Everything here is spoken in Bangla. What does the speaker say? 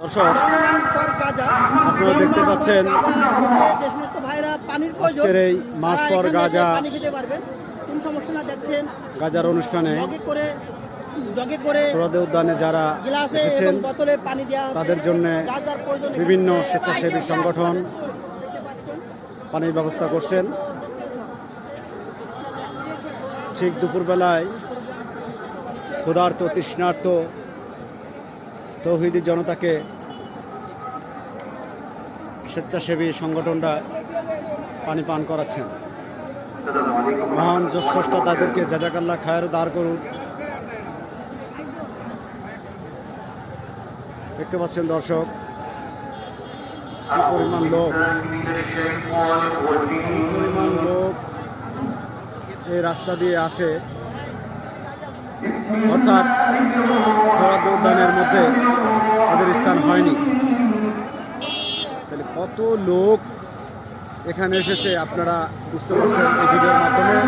দর্শক, আপনারা দেখতে পাচ্ছেন আজকের এই মাস পর গাজা গাজার অনুষ্ঠানে সোহরাওয়ার্দী উদ্যানে যারা এসেছেন তাদের জন্য বিভিন্ন স্বেচ্ছাসেবী সংগঠন পানির ব্যবস্থা করছেন। ঠিক দুপুরবেলায় ক্ষুধার্ত তৃষ্ণার্ত তৌহিদি জনতাকে স্বেচ্ছাসেবী সংগঠনরা পানি পান করাচ্ছেন। মহান স্রষ্টা তাদেরকে জাযাকাল্লাহ খায়ের দাঁড় করুন। দেখতে পাচ্ছেন দর্শক, কি পরিমাণ লোক এই রাস্তা দিয়ে আসে, অর্থাৎ সোহরাওয়ার্দী উদ্যানের মধ্যে তাদের স্থান হয়নি। তাহলে কত লোক এখানে এসেছে আপনারা বুঝতে পারছেন এই ভিডিওর মাধ্যমে।